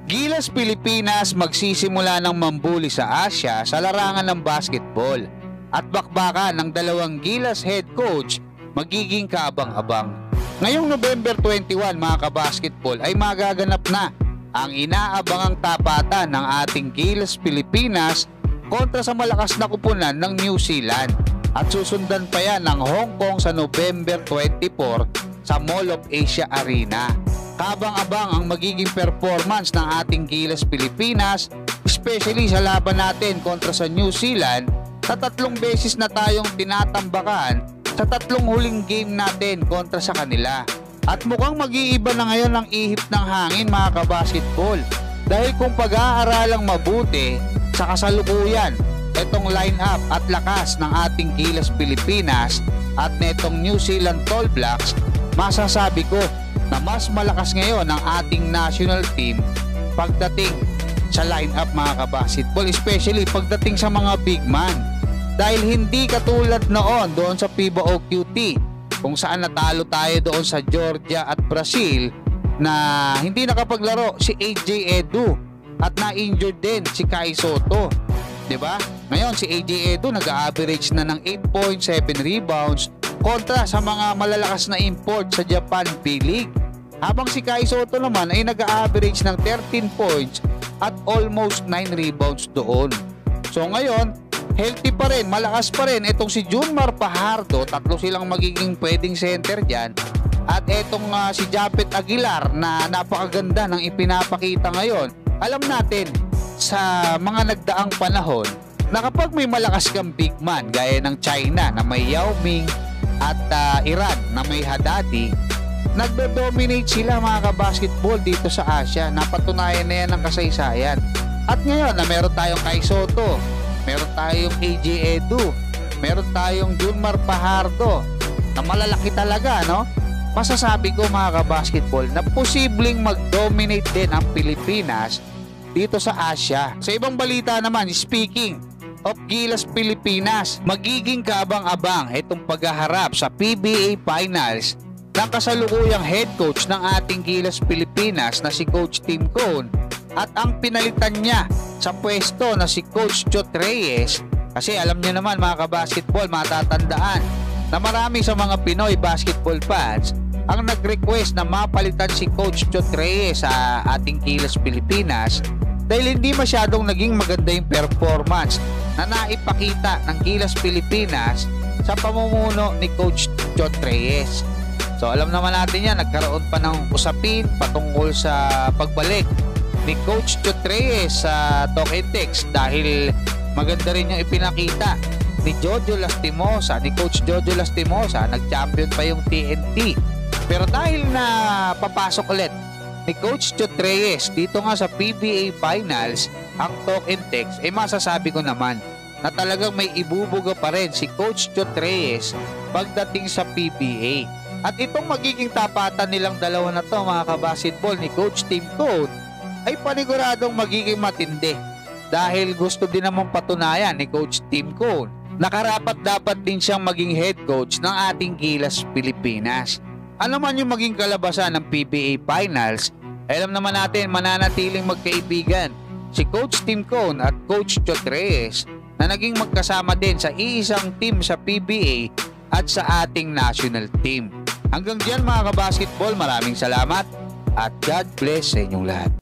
Gilas Pilipinas magsisimula ng mambuli sa Asia sa larangan ng basketball at bakbakan ng dalawang Gilas head coach magiging kaabang-abang. Ngayong November 21 mga kabasketball ay magaganap na ang inaabangang tapatan ng ating Gilas Pilipinas kontra sa malakas na kupunan ng New Zealand at susundan pa yan ng Hong Kong sa November 24 sa Mall of Asia Arena. Kabang-abang ang magiging performance ng ating Gilas Pilipinas, especially sa laban natin kontra sa New Zealand sa 3 beses na tayong tinatambakan sa 3 huling game natin kontra sa kanila. At mukhang mag-iiba na ngayon ang ihip ng hangin mga kabasketball dahil kung pag-aaralang mabuti sa kasalukuyan itong line-up at lakas ng ating Gilas Pilipinas at netong New Zealand Tall Blacks, masasabi ko na mas malakas ngayon ang ating national team pagdating sa line-up mga kabasketball, especially pagdating sa mga big man. Dahil hindi katulad noon doon sa FIBA OQT kung saan natalo tayo doon sa Georgia at Brazil na hindi nakapaglaro si AJ Edu at na-injured din si Kai Sotto. 'Di ba? Ngayon si AJ Edu nag-average na ng 8.7 rebounds kontra sa mga malalakas na import sa Japan P-League. Habang si Kai Sotto naman ay nag-average ng 13 points at almost 9 rebounds doon. So ngayon, healthy pa rin, malakas pa rin itong si Junmar Fajardo, 3 silang magiging pwedeng center dyan. At itong si Japet Aguilar na napakaganda ng ipinapakita ngayon. Alam natin sa mga nagdaang panahon na kapag may malakas kang big man gaya ng China na may Yao Ming at Iran na may Haddadi, nagdo-dominate sila mga kabasketball dito sa Asia. Napatunayan na yan ng kasaysayan. At ngayon na meron tayong Kai Sotto, meron tayong AJ Edu, meron tayong Junmar Fajardo na malalaki talaga, no? Masasabi ko mga kabasketball na posibleng mag-dominate din ang Pilipinas dito sa Asia. Sa ibang balita naman, speaking of Gilas Pilipinas, magiging kaabang-abang itong paghaharap sa PBA Finals ng kasalukuyang head coach ng ating Gilas Pilipinas na si Coach Tim Cone at ang pinalitan niya sa pwesto na si Coach Chot Reyes. Kasi alam niyo naman mga kabasketball, matatandaan na marami sa mga Pinoy basketball fans ang nag-request na mapalitan si Coach Chot Reyes sa ating Gilas Pilipinas dahil hindi masyadong naging maganda yung performance na naipakita ng Gilas Pilipinas sa pamumuno ni Coach Chot Reyes. So alam naman natin yan, nagkaroon pa ng usapin patungkol sa pagbalik ni Coach Chot Reyes sa Talk and Text dahil maganda rin yung ipinakita ni Jojo Lastimosa, ni Coach Jojo Lastimosa, nag-champion pa yung TNT. Pero dahil na papasok ulit ni Coach Chot Reyes dito nga sa PBA Finals ang Talk and Text, masasabi ko naman na talagang may ibubuga pa rin si Coach Chot Reyes pagdating sa PBA. At itong magiging tapatan nilang dalawa na to mga kabasketball ni Coach Tim Cone ay paniguradong magiging matindi dahil gusto din naman patunayan ni Coach Tim Cone na karapat-dapat din siyang maging head coach ng ating Gilas Pilipinas. Ano man yung maging kalabasan ng PBA Finals, alam naman natin mananatiling magkaibigan si Coach Tim Cone at Coach Chot Reyes na naging magkasama din sa iisang team sa PBA at sa ating national team. Hanggang diyan mga kabasketball, maraming salamat at God bless sa inyong lahat.